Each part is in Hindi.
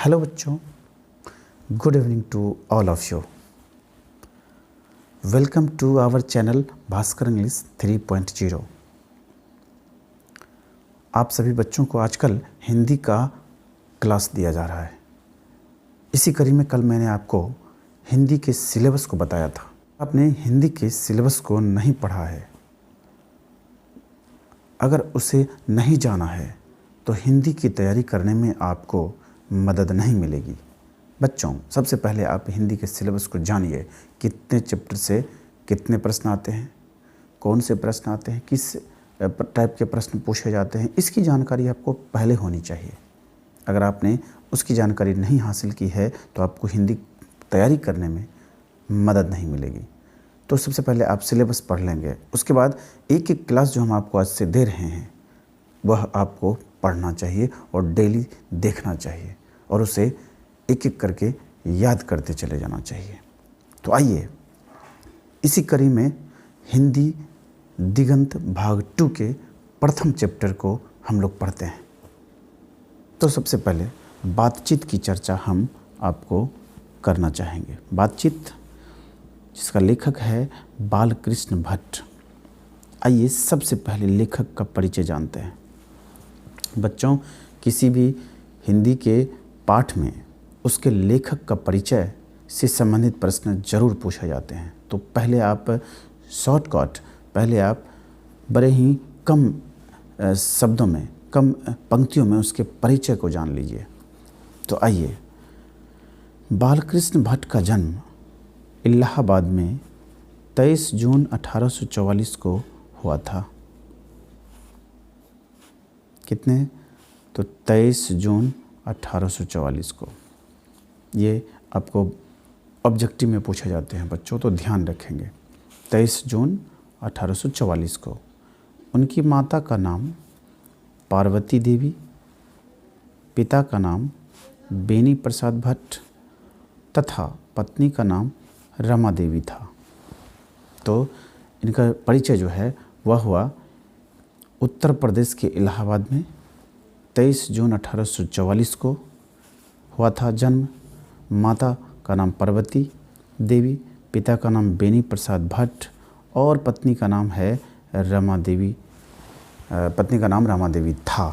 हेलो बच्चों, good evening to all of you. Welcome to our channel Bhaskar English 3.0। आप सभी बच्चों को आजकल हिंदी का क्लास दिया जा रहा है। इसी कड़ी में कल मैंने आपको हिंदी के सिलेबस को बताया था। आपने हिंदी के सिलेबस को नहीं पढ़ा है, अगर उसे नहीं जाना है तो हिंदी की तैयारी करने में आपको मदद नहीं मिलेगी। बच्चों, सबसे पहले आप हिंदी के सिलेबस को जानिए। कितने चैप्टर से कितने प्रश्न आते हैं, कौन से प्रश्न आते हैं, किस टाइप के प्रश्न पूछे जाते हैं, इसकी जानकारी आपको पहले होनी चाहिए। अगर आपने उसकी जानकारी नहीं हासिल की है तो आपको हिंदी तैयारी करने में मदद नहीं मिलेगी। तो सबसे पहले आप सिलेबस पढ़ लेंगे, उसके बाद एक एक क्लास जो हम आपको आज से दे रहे हैं वह आपको पढ़ना चाहिए और डेली देखना चाहिए और उसे एक एक करके याद करते चले जाना चाहिए। तो आइए इसी कड़ी में हिंदी दिगंत भाग 2 के प्रथम चैप्टर को हम लोग पढ़ते हैं। तो सबसे पहले बातचीत की चर्चा हम आपको करना चाहेंगे। बातचीत, जिसका लेखक है बालकृष्ण भट्ट। आइए सबसे पहले लेखक का परिचय जानते हैं। बच्चों, किसी भी हिंदी के पाठ में उसके लेखक का परिचय से संबंधित प्रश्न जरूर पूछे जाते हैं। तो पहले आप शॉर्टकट, पहले आप बड़े ही कम शब्दों में, कम पंक्तियों में उसके परिचय को जान लीजिए। तो आइए, बालकृष्ण भट्ट का जन्म इलाहाबाद में 23 जून 1844 को हुआ था। कितने? तो 23 जून 1844 को। ये आपको ऑब्जेक्टिव में पूछे जाते हैं बच्चों, तो ध्यान रखेंगे। 23 जून 1844 को। उनकी माता का नाम पार्वती देवी, पिता का नाम बेनी प्रसाद भट्ट तथा पत्नी का नाम रमा देवी था। तो इनका परिचय जो है वह हुआ उत्तर प्रदेश के इलाहाबाद में 23 जून 1844 को हुआ था जन्म। माता का नाम पार्वती देवी, पिता का नाम बेनी प्रसाद भट्ट और पत्नी का नाम है रमा देवी, पत्नी का नाम रमा देवी था।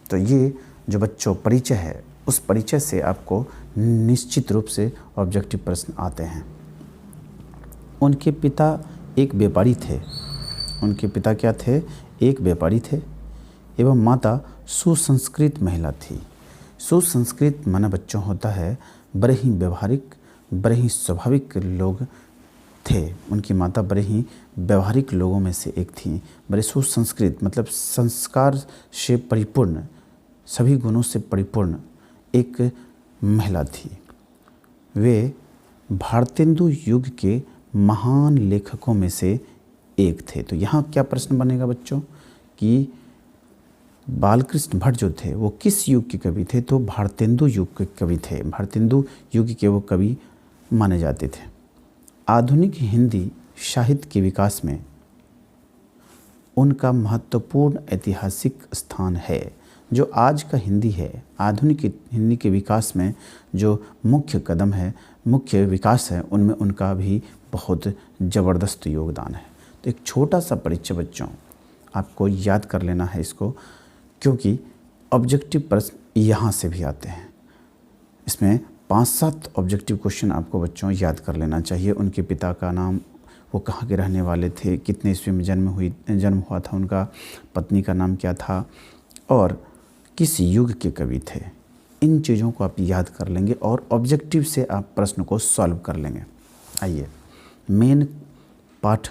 तो ये जो बच्चों परिचय है, उस परिचय से आपको निश्चित रूप से ऑब्जेक्टिव प्रश्न आते हैं। उनके पिता एक व्यापारी थे। उनके पिता क्या थे? एक व्यापारी थे एवं माता सुसंस्कृत महिला थी। सुसंस्कृत माना बच्चों होता है बड़े ही व्यवहारिक, बड़े ही स्वाभाविक लोग थे। उनकी माता बड़े ही व्यवहारिक लोगों में से एक थी। बड़े सुसंस्कृत मतलब संस्कार से परिपूर्ण, सभी गुणों से परिपूर्ण एक महिला थी। वे भारतेंदु युग के महान लेखकों में से एक थे। तो यहाँ क्या प्रश्न बनेगा बच्चों कि बालकृष्ण भट्ट जो थे वो किस युग के कवि थे? तो भारतेंदु युग के कवि थे। भारतेंदु युग के वो कवि माने जाते थे। आधुनिक हिंदी साहित्य के विकास में उनका महत्वपूर्ण ऐतिहासिक स्थान है। जो आज का हिंदी है, आधुनिक हिंदी के विकास में जो मुख्य कदम है, मुख्य विकास है, उनमें उनका भी बहुत ज़बरदस्त योगदान है। तो एक छोटा सा परिचय बच्चों आपको याद कर लेना है इसको, क्योंकि ऑब्जेक्टिव प्रश्न यहाँ से भी आते हैं। इसमें 5-7 ऑब्जेक्टिव क्वेश्चन आपको बच्चों याद कर लेना चाहिए। उनके पिता का नाम, वो कहाँ के रहने वाले थे, कितने ईस्वी में जन्म हुआ था उनका, पत्नी का नाम क्या था और किस युग के कवि थे। इन चीज़ों को आप याद कर लेंगे और ऑब्जेक्टिव से आप प्रश्न को सॉल्व कर लेंगे। आइए, मेन पाठ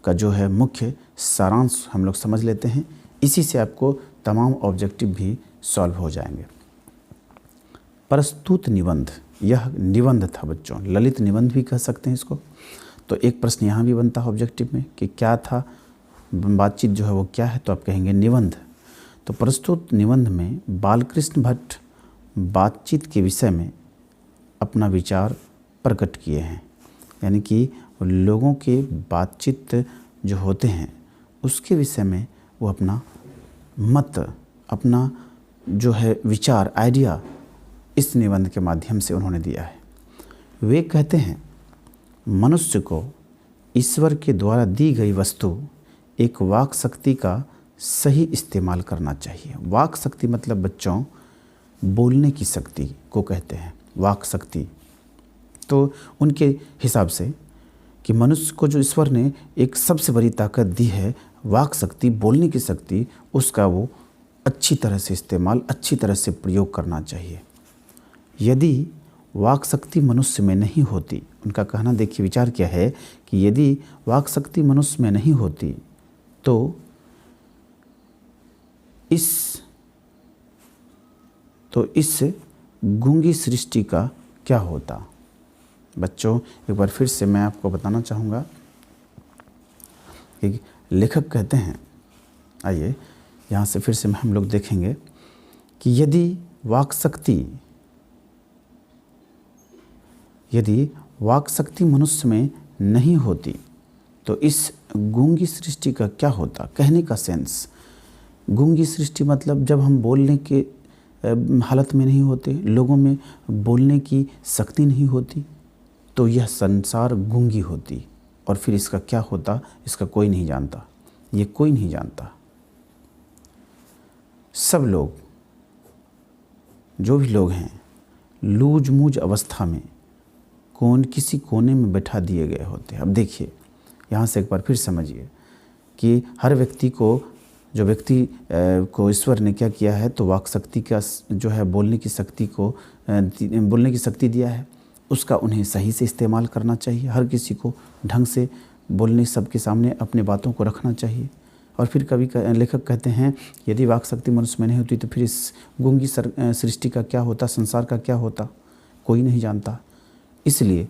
का जो है मुख्य सारांश हम लोग समझ लेते हैं। इसी से आपको तमाम ऑब्जेक्टिव भी सॉल्व हो जाएंगे। प्रस्तुत निबंध, यह निबंध था बच्चों, ललित निबंध भी कह सकते हैं इसको। तो एक प्रश्न यहाँ भी बनता है ऑब्जेक्टिव में कि क्या था, बातचीत जो है वो क्या है, तो आप कहेंगे निबंध। तो प्रस्तुत निबंध में बालकृष्ण भट्ट बातचीत के विषय में अपना विचार प्रकट किए हैं। यानी कि लोगों के बातचीत जो होते हैं उसके विषय में वो अपना मत, अपना जो है विचार, आइडिया इस निबंध के माध्यम से उन्होंने दिया है। वे कहते हैं मनुष्य को ईश्वर के द्वारा दी गई वस्तु एक वाक शक्ति का सही इस्तेमाल करना चाहिए। वाक शक्ति मतलब बच्चों बोलने की शक्ति को कहते हैं वाक शक्ति। तो उनके हिसाब से कि मनुष्य को जो ईश्वर ने एक सबसे बड़ी ताकत दी है वाक शक्ति, बोलने की शक्ति, उसका वो अच्छी तरह से इस्तेमाल, अच्छी तरह से प्रयोग करना चाहिए। यदि वाक शक्ति मनुष्य में नहीं होती, उनका कहना देखिए विचार क्या है कि यदि वाक शक्ति मनुष्य में नहीं होती तो इस गूंगी सृष्टि का क्या होता। बच्चों एक बार फिर से मैं आपको बताना चाहूँगा कि लेखक कहते हैं, आइए यहाँ से फिर से हम लोग देखेंगे कि यदि वाक शक्ति मनुष्य में नहीं होती तो इस गूंगी सृष्टि का क्या होता। कहने का सेंस, गूंगी सृष्टि मतलब जब हम बोलने के हालत में नहीं होते, लोगों में बोलने की शक्ति नहीं होती, तो यह संसार गूंगी होती। और फिर इसका क्या होता, इसका कोई नहीं जानता, ये कोई नहीं जानता। सब लोग, जो भी लोग हैं, लूज मूज अवस्था में किसी कोने में बैठा दिए गए होते हैं। अब देखिए यहाँ से एक बार फिर समझिए कि हर व्यक्ति को, जो व्यक्ति को ईश्वर ने क्या किया है, तो वाक शक्ति का जो है बोलने की शक्ति दिया है, उसका उन्हें सही से इस्तेमाल करना चाहिए। हर किसी को ढंग से बोलने, सबके सामने अपने बातों को रखना चाहिए। और फिर कवि लेखक कहते हैं यदि वाक शक्ति मनुष्य में नहीं होती तो फिर इस गूंगी सृष्टि का क्या होता, संसार का क्या होता, कोई नहीं जानता। इसलिए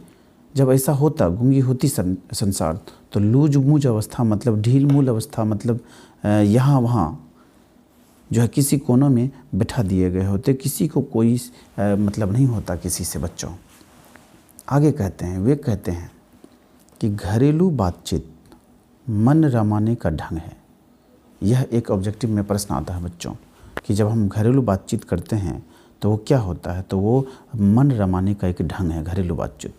जब ऐसा होता, गूंगी होती संसार, तो लूज मूज अवस्था मतलब ढील मूल अवस्था मतलब यहाँ वहाँ जो है किसी कोनों में बैठा दिए गए होते, किसी को कोई मतलब नहीं होता किसी से। बच्चों आगे कहते हैं, वे कहते हैं कि घरेलू बातचीत मन रमाने का ढंग है। यह एक ऑब्जेक्टिव में प्रश्न आता है बच्चों कि जब हम घरेलू बातचीत करते हैं तो वो क्या होता है, तो वो मन रमाने का एक ढंग है घरेलू बातचीत।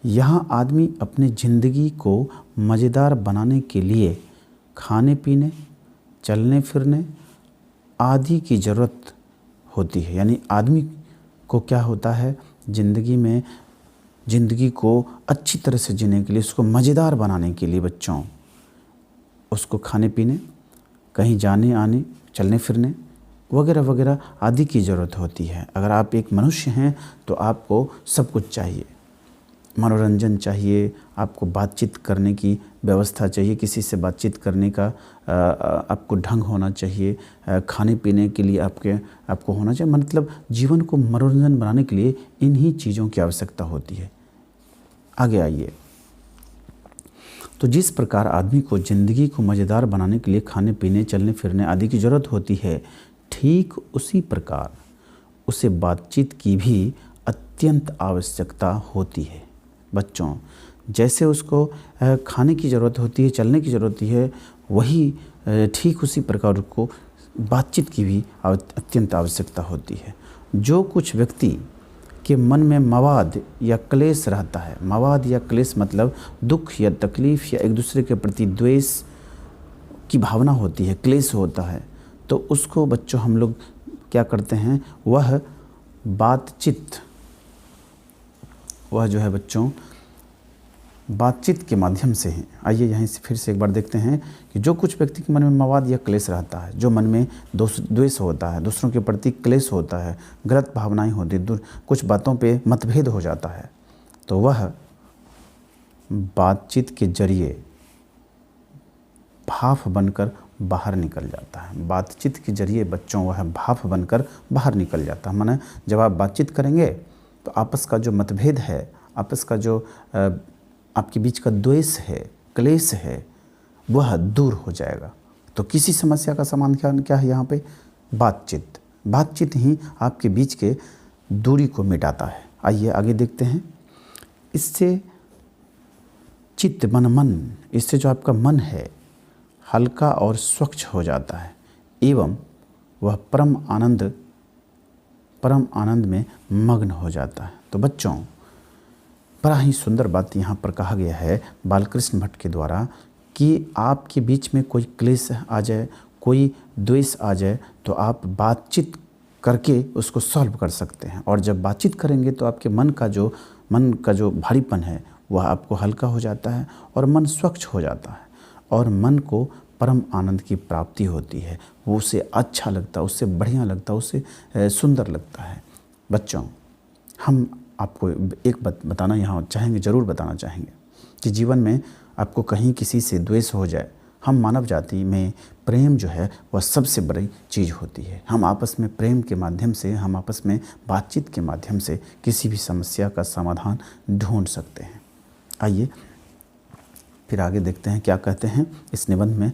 यहाँ आदमी अपनी ज़िंदगी को मज़ेदार बनाने के लिए खाने पीने, चलने फिरने आदि की ज़रूरत होती है। यानी आदमी को क्या होता है, ज़िंदगी को अच्छी तरह से जीने के लिए, उसको मज़ेदार बनाने के लिए बच्चों, उसको खाने पीने, कहीं जाने आने, चलने फिरने वगैरह वगैरह आदि की ज़रूरत होती है। अगर आप एक मनुष्य हैं तो आपको सब कुछ चाहिए, मनोरंजन चाहिए, आपको बातचीत करने की व्यवस्था चाहिए, किसी से बातचीत करने का आपको ढंग होना चाहिए, खाने पीने के लिए आपको होना चाहिए। मतलब जीवन को मनोरंजन बनाने के लिए इन्हीं चीज़ों की आवश्यकता होती है। आगे आइए, तो जिस प्रकार आदमी को ज़िंदगी को मज़ेदार बनाने के लिए खाने पीने, चलने फिरने आदि की ज़रूरत होती है, ठीक उसी प्रकार उसे बातचीत की भी अत्यंत आवश्यकता होती है। बच्चों जैसे उसको खाने की ज़रूरत होती है, चलने की ज़रूरत होती है, वही ठीक उसी प्रकार उसको बातचीत की भी अत्यंत आवश्यकता होती है। जो कुछ व्यक्ति के मन में मवाद या क्लेश रहता है, मवाद या क्लेश मतलब दुख या तकलीफ़ या एक दूसरे के प्रति द्वेष की भावना होती है, क्लेश होता है, तो उसको बच्चों हम लोग क्या करते हैं, वह जो है बच्चों बातचीत के माध्यम से है। आइए यहीं से फिर से एक बार देखते हैं कि जो कुछ व्यक्ति के मन में मवाद या क्लेश रहता है, जो मन में द्वेष होता है, दूसरों के प्रति क्लेश होता है, गलत भावनाएं होती, कुछ बातों पे मतभेद हो जाता है, तो वह बातचीत के जरिए भाफ बनकर बाहर निकल जाता है। बातचीत के जरिए बच्चों वह भाफ बनकर बाहर निकल जाता है। माने जब आप बातचीत करेंगे तो आपस का जो मतभेद है, आपस का जो आपके बीच का द्वेष है, क्लेश है, वह दूर हो जाएगा। तो किसी समस्या का समाधान क्या है यहाँ पे, बातचीत ही आपके बीच के दूरी को मिटाता है। आइए आगे देखते हैं। इससे इससे जो आपका मन है हल्का और स्वच्छ हो जाता है एवं वह परम परम आनंद में मग्न हो जाता है। तो बच्चों, बड़ा ही सुंदर बात यहाँ पर कहा गया है बालकृष्ण भट्ट के द्वारा कि आपके बीच में कोई क्लेश आ जाए, कोई द्वेष आ जाए, तो आप बातचीत करके उसको सॉल्व कर सकते हैं। और जब बातचीत करेंगे तो आपके मन का जो भारीपन है वह आपको हल्का हो जाता है और मन स्वच्छ हो जाता है और मन को परम आनंद की प्राप्ति होती है। वो उससे अच्छा लगता है, उससे बढ़िया लगता है, उससे सुंदर लगता है। बच्चों, हम आपको एक बात बताना यहाँ चाहेंगे, ज़रूर बताना चाहेंगे कि जीवन में आपको कहीं किसी से द्वेष हो जाए, हम मानव जाति में प्रेम जो है वह सबसे बड़ी चीज़ होती है। हम आपस में प्रेम के माध्यम से, हम आपस में बातचीत के माध्यम से किसी भी समस्या का समाधान ढूंढ सकते हैं। आइए फिर आगे देखते हैं क्या कहते हैं इस निबंध में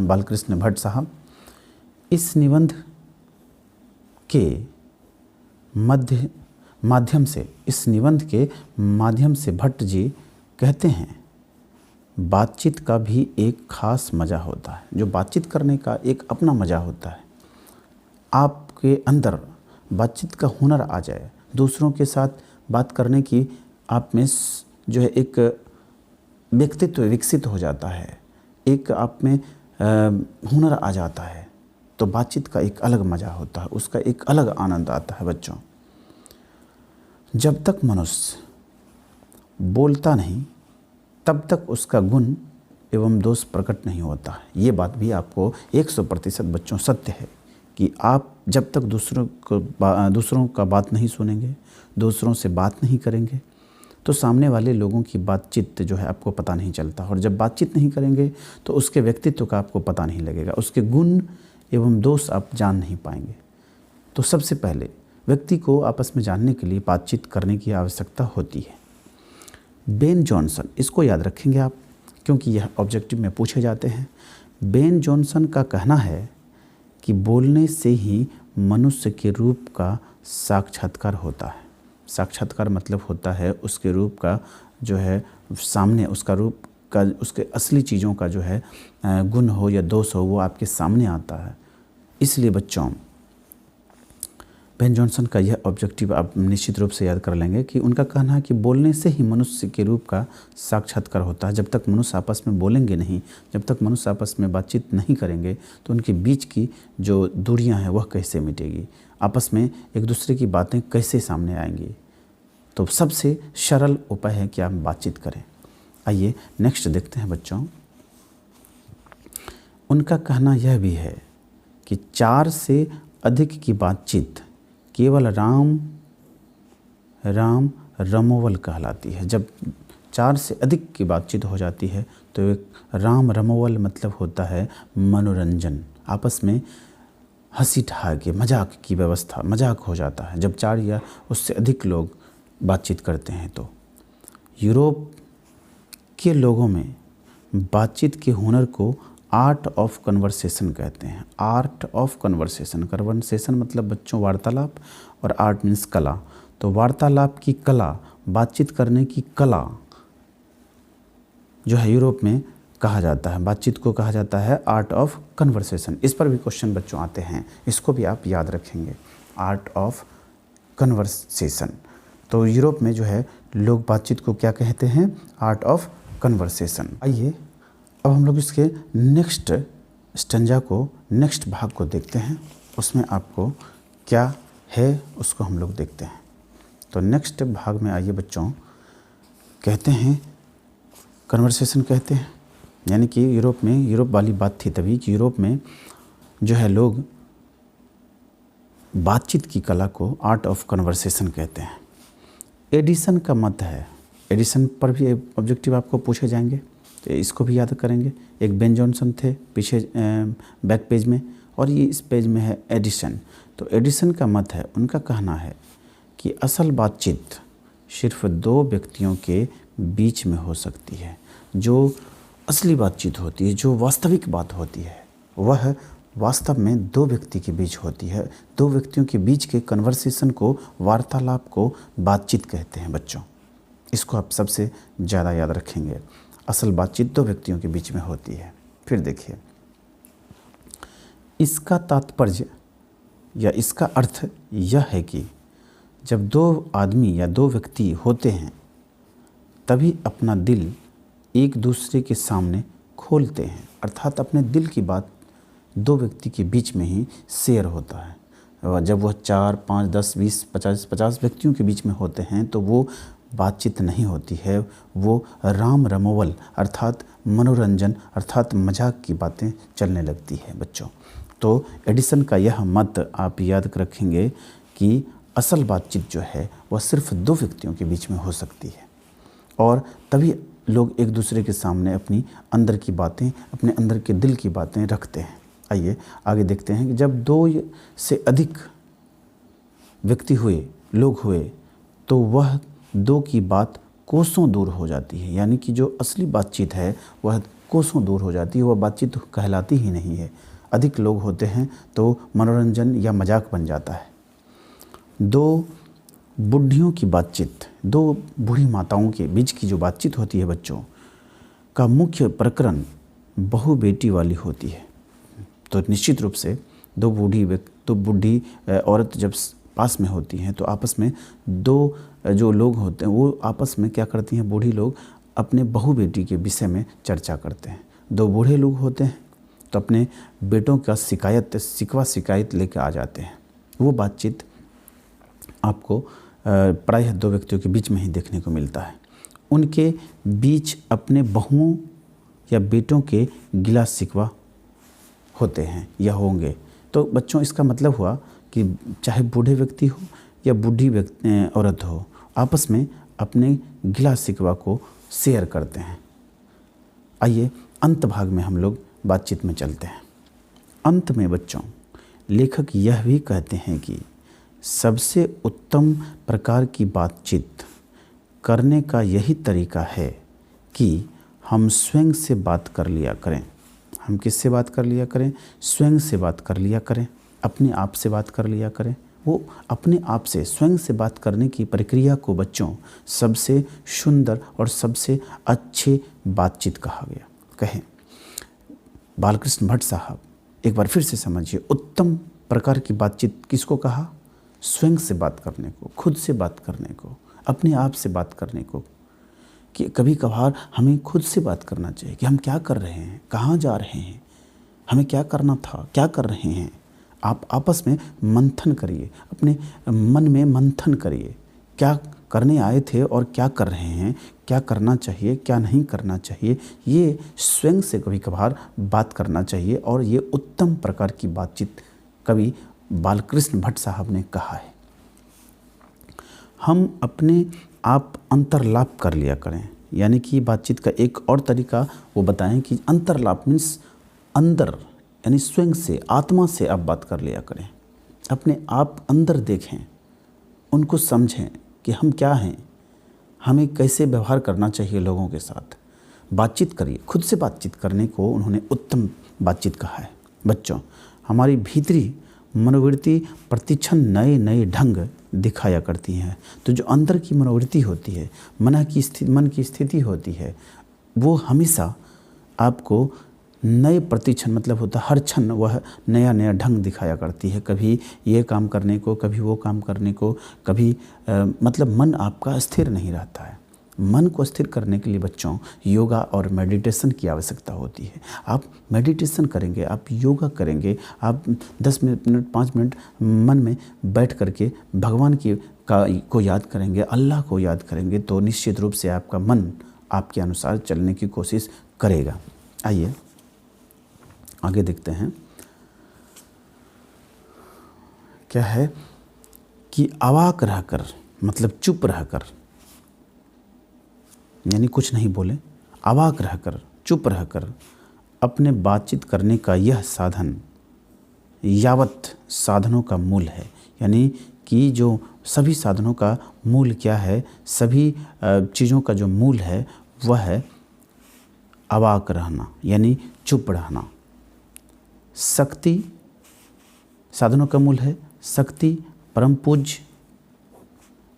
बालकृष्ण भट्ट साहब। इस निबंध के माध्यम से भट्ट जी कहते हैं बातचीत का भी एक खास मज़ा होता है। जो बातचीत करने का एक अपना मज़ा होता है, आपके अंदर बातचीत का हुनर आ जाए, दूसरों के साथ बात करने की आप में जो है एक व्यक्तित्व विकसित हो जाता है, एक आप में हुनर आ जाता है, तो बातचीत का एक अलग मज़ा होता है, उसका एक अलग आनंद आता है। बच्चों, जब तक मनुष्य बोलता नहीं तब तक उसका गुण एवं दोष प्रकट नहीं होता है। ये बात भी आपको 100% बच्चों सत्य है कि आप जब तक दूसरों का बात नहीं सुनेंगे, दूसरों से बात नहीं करेंगे, तो सामने वाले लोगों की बातचीत जो है आपको पता नहीं चलता। और जब बातचीत नहीं करेंगे तो उसके व्यक्तित्व का आपको पता नहीं लगेगा, उसके गुण एवं दोष आप जान नहीं पाएंगे। तो सबसे पहले व्यक्ति को आपस में जानने के लिए बातचीत करने की आवश्यकता होती है। बेन जॉनसन, इसको याद रखेंगे आप क्योंकि यह ऑब्जेक्टिव में पूछे जाते हैं। बेन जॉनसन का कहना है कि बोलने से ही मनुष्य के रूप का साक्षात्कार होता है। साक्षात्कार मतलब होता है उसके रूप का जो है सामने, उसका रूप का, उसके असली चीज़ों का जो है गुण हो या दोष हो वो आपके सामने आता है। इसलिए बच्चों, बेन जॉनसन का यह ऑब्जेक्टिव आप निश्चित रूप से याद कर लेंगे कि उनका कहना है कि बोलने से ही मनुष्य के रूप का साक्षात्कार होता है। जब तक मनुष्य आपस में बोलेंगे नहीं, जब तक मनुष्य आपस में बातचीत नहीं करेंगे, तो उनके बीच की जो दूरियां हैं वह कैसे मिटेगी, आपस में एक दूसरे की बातें कैसे सामने आएंगी। तो सबसे सरल उपाय है कि आप बातचीत करें। आइए नेक्स्ट देखते हैं बच्चों। उनका कहना यह भी है कि 4 से अधिक की बातचीत केवल राम रमोवल कहलाती है। जब 4 से अधिक की बातचीत हो जाती है तो एक राम रमोवल मतलब होता है मनोरंजन, आपस में हंसी ठहाके मजाक की व्यवस्था, मजाक हो जाता है जब 4 या उससे अधिक लोग बातचीत करते हैं। तो यूरोप के लोगों में बातचीत के हुनर को आर्ट ऑफ कन्वर्सेशन कहते हैं। आर्ट ऑफ कन्वर्सेशन, कन्वर्सेशन मतलब बच्चों वार्तालाप और आर्ट मीन्स कला। तो वार्तालाप की कला, बातचीत करने की कला जो है यूरोप में कहा जाता है, बातचीत को कहा जाता है आर्ट ऑफ कन्वर्सेशन। इस पर भी क्वेश्चन बच्चों आते हैं, इसको भी आप याद रखेंगे, आर्ट ऑफ कन्वर्सेशन। तो यूरोप में जो है लोग बातचीत को क्या कहते हैं, आर्ट ऑफ कन्वर्सेशन। आइए अब हम लोग इसके नेक्स्ट स्टंजा को, नेक्स्ट भाग को देखते हैं, उसमें आपको क्या है उसको हम लोग देखते हैं। तो नेक्स्ट भाग में आइए बच्चों, कहते हैं कन्वर्सेशन कहते हैं, यानी कि यूरोप वाली बात थी तभी कि यूरोप में जो है लोग बातचीत की कला को आर्ट ऑफ कन्वर्सेशन कहते हैं। एडिसन का मत है, एडिसन पर भी ऑब्जेक्टिव आपको पूछे जाएंगे तो इसको भी याद करेंगे। एक बेन जॉनसन थे पीछे बैक पेज में, और ये इस पेज में है एडिसन। तो एडिसन का मत है, उनका कहना है कि असल बातचीत सिर्फ 2 व्यक्तियों के बीच में हो सकती है। जो असली बातचीत होती है, जो वास्तविक बात होती है, वह वास्तव में 2 व्यक्ति के बीच होती है। 2 व्यक्तियों के बीच के कन्वर्सेशन को, वार्तालाप को बातचीत कहते हैं बच्चों। इसको आप सबसे ज़्यादा याद रखेंगे। असल बातचीत 2 व्यक्तियों के बीच में होती है। फिर देखिए, इसका तात्पर्य या इसका अर्थ यह है कि जब दो आदमी या दो व्यक्ति होते हैं तभी अपना दिल एक दूसरे के सामने खोलते हैं, अर्थात अपने दिल की बात दो व्यक्ति के बीच में ही शेयर होता है। जब वह 4, 5, 10, 20, 50 व्यक्तियों के बीच में होते हैं तो वो बातचीत नहीं होती है, वो राम रमोवल अर्थात मनोरंजन अर्थात मजाक की बातें चलने लगती है बच्चों। तो एडिसन का यह मत आप याद रखेंगे कि असल बातचीत जो है वह सिर्फ दो व्यक्तियों के बीच में हो सकती है और तभी लोग एक दूसरे के सामने अपनी अंदर की बातें, अपने अंदर के दिल की बातें रखते हैं। आइए आगे देखते हैं कि जब 2 से अधिक व्यक्ति हुए, लोग हुए, तो वह 2 की बात कोसों दूर हो जाती है, यानी कि जो असली बातचीत है वह कोसों दूर हो जाती है, वह बातचीत कहलाती ही नहीं है। अधिक लोग होते हैं तो मनोरंजन या मजाक बन जाता है। 2 बुढ़ियों की बातचीत, 2 बूढ़ी माताओं के बीच की जो बातचीत होती है बच्चों का मुख्य प्रकरण बहू बेटी वाली होती है। तो निश्चित रूप से 2 बूढ़ी औरत जब पास में होती हैं तो आपस में 2 जो लोग होते हैं वो आपस में क्या करती हैं, बूढ़ी लोग अपने बहू बेटी के विषय में चर्चा करते हैं। 2 बूढ़े लोग होते हैं तो अपने बेटों का शिकायत लेकर आ जाते हैं। वो बातचीत आपको प्रायः 2 व्यक्तियों के बीच में ही देखने को मिलता है। उनके बीच अपने बहुओं या बेटों के गिला शिकवा होते हैं या होंगे। तो बच्चों इसका मतलब हुआ कि चाहे बूढ़े व्यक्ति हो या बूढ़ी औरत हो, आपस में अपने गिला शिकवा को शेयर करते हैं। आइए अंत भाग में हम लोग बातचीत में चलते हैं। अंत में बच्चों लेखक यह भी कहते हैं कि सबसे उत्तम प्रकार की बातचीत करने का यही तरीका है कि हम स्वयं से बात कर लिया करें। हम किससे बात कर लिया करें? स्वयं से बात कर लिया करें, अपने आप से बात कर लिया करें। वो अपने आप से स्वयं से बात करने की प्रक्रिया को बच्चों सबसे सुंदर और सबसे अच्छे बातचीत कहा गया। कहें बालकृष्ण भट्ट साहब, एक बार फिर से समझिए, उत्तम प्रकार की बातचीत किसको कहा? स्वयं से बात करने को, खुद से बात करने को, अपने आप से बात करने को। कि कभी कभार हमें खुद से बात करना चाहिए कि हम क्या कर रहे हैं, कहाँ जा रहे हैं, हमें क्या करना था, क्या कर रहे हैं। आप आपस में मंथन करिए, अपने मन में मंथन करिए, क्या करने आए थे और क्या कर रहे हैं, क्या करना चाहिए, क्या नहीं करना चाहिए। ये स्वयं से कभी कभार बात करना चाहिए और ये उत्तम प्रकार की बातचीत कवि बालकृष्ण भट्ट साहब ने कहा है। हम अपने आप अंतर्लाप कर लिया करें, यानी कि बातचीत का एक और तरीका वो बताएं कि अंतर्लाप मीन्स अंदर, यानी स्वयं से, आत्मा से आप बात कर लिया करें। अपने आप अंदर देखें, उनको समझें कि हम क्या हैं, हमें कैसे व्यवहार करना चाहिए लोगों के साथ। बातचीत करिए, खुद से बातचीत करने को उन्होंने उत्तम बातचीत कहा है। बच्चों हमारी भीतरी मनोवृत्ति प्रतिक्षण नए नए ढंग दिखाया करती हैं। तो जो अंदर की मनोवृत्ति होती है, मन की स्थिति होती है, वो हमेशा आपको नए प्रतिक्षण मतलब होता है हर क्षण वह नया नया ढंग दिखाया करती है। कभी ये काम करने को, कभी वो काम करने को, कभी मतलब मन आपका स्थिर नहीं रहता है। मन को स्थिर करने के लिए बच्चों योगा और मेडिटेशन की आवश्यकता होती है। आप मेडिटेशन करेंगे, आप योगा करेंगे, आप 10 मिनट 5 मिनट मन में बैठ करके भगवान को याद करेंगे, अल्लाह को याद करेंगे, तो निश्चित रूप से आपका मन आपके अनुसार चलने की कोशिश करेगा। आइए आगे देखते हैं। क्या है कि अवाक रहकर मतलब चुप रहकर, यानी कुछ नहीं बोले, अवाक रहकर, चुप रहकर अपने बातचीत करने का यह साधन यावत साधनों का मूल है। यानी कि जो सभी साधनों का मूल क्या है, सभी चीज़ों का जो मूल है वह है अवाक रहना, यानी चुप रहना। शक्ति साधनों का मूल है, शक्ति परम पूज्य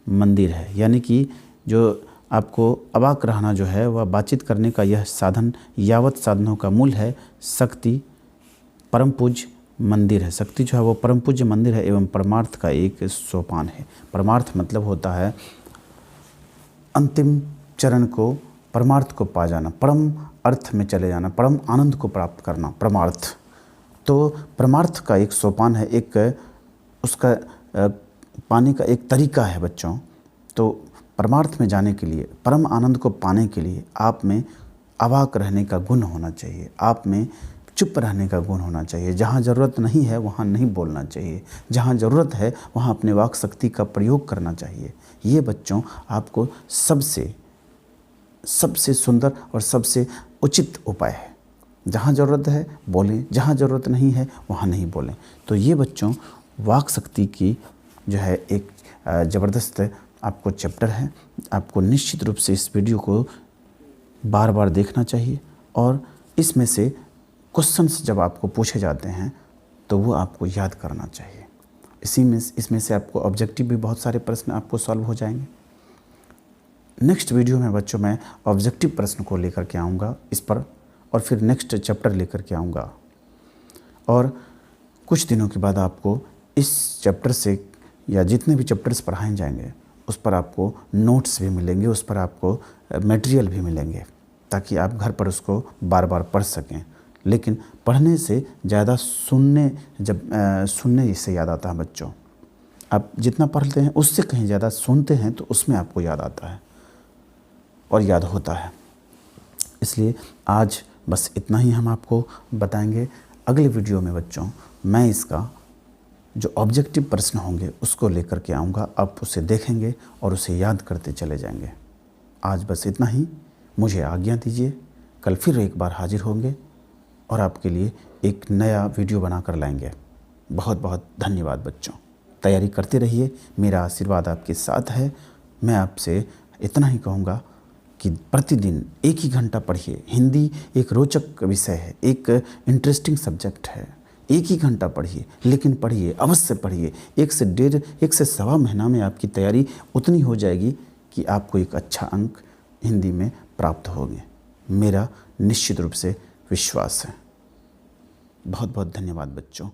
मंदिर है। यानी कि जो आपको अवाक रहना जो है वह बातचीत करने का यह साधन यावत साधनों का मूल है, शक्ति परम पूज्य मंदिर है, शक्ति जो है वो परम पूज्य मंदिर है एवं परमार्थ का एक सोपान है। परमार्थ मतलब होता है अंतिम चरण को, परमार्थ को पा जाना, परम अर्थ में चले जाना, परम आनंद को प्राप्त करना, परमार्थ। तो परमार्थ का एक सोपान है, एक उसका पाने का एक तरीका है बच्चों। तो परमार्थ में जाने के लिए, परम आनंद को पाने के लिए आप में अवाक रहने का गुण होना चाहिए, आप में चुप रहने का गुण होना चाहिए। जहाँ ज़रूरत नहीं है वहाँ नहीं बोलना चाहिए, जहाँ ज़रूरत है वहाँ अपने वाक शक्ति का प्रयोग करना चाहिए। ये बच्चों आपको सबसे सुंदर और सबसे उचित उपाय है। जहाँ ज़रूरत है बोलें, जहाँ ज़रूरत नहीं है वहाँ नहीं बोलें। तो ये बच्चों वाक शक्ति की जो है एक ज़बरदस्त आपको चैप्टर है। आपको निश्चित रूप से इस वीडियो को बार बार देखना चाहिए और इसमें से क्वेश्चंस जब आपको पूछे जाते हैं तो वो आपको याद करना चाहिए। इसमें से आपको ऑब्जेक्टिव भी बहुत सारे प्रश्न आपको सॉल्व हो जाएंगे। नेक्स्ट वीडियो में बच्चों मैं ऑब्जेक्टिव प्रश्न को लेकर के आऊँगा इस पर, और फिर नेक्स्ट चैप्टर लेकर के आऊँगा। और कुछ दिनों के बाद आपको इस चैप्टर से या जितने भी चैप्टर्स पढ़ाए जाएंगे उस पर आपको नोट्स भी मिलेंगे, उस पर आपको मटेरियल भी मिलेंगे, ताकि आप घर पर उसको बार बार पढ़ सकें। लेकिन पढ़ने से ज़्यादा सुनने से याद आता है बच्चों। आप जितना पढ़ते हैं उससे कहीं ज़्यादा सुनते हैं तो उसमें आपको याद आता है और याद होता है। इसलिए आज बस इतना ही हम आपको बताएंगे। अगले वीडियो में बच्चों मैं इसका जो ऑब्जेक्टिव प्रश्न होंगे उसको लेकर के आऊँगा। आप उसे देखेंगे और उसे याद करते चले जाएंगे। आज बस इतना ही, मुझे आज्ञा दीजिए। कल फिर एक बार हाजिर होंगे और आपके लिए एक नया वीडियो बना कर लाएंगे। बहुत बहुत धन्यवाद बच्चों। तैयारी करते रहिए, मेरा आशीर्वाद आपके साथ है। मैं आपसे इतना ही कहूँगा कि प्रतिदिन 1 ही घंटा पढ़िए। हिंदी एक रोचक विषय है, एक इंटरेस्टिंग सब्जेक्ट है। 1 ही घंटा पढ़िए, लेकिन पढ़िए, अवश्य पढ़िए। 1 से सवा महीना में आपकी तैयारी उतनी हो जाएगी कि आपको एक अच्छा अंक हिंदी में प्राप्त होंगे। मेरा निश्चित रूप से विश्वास है। बहुत बहुत धन्यवाद बच्चों।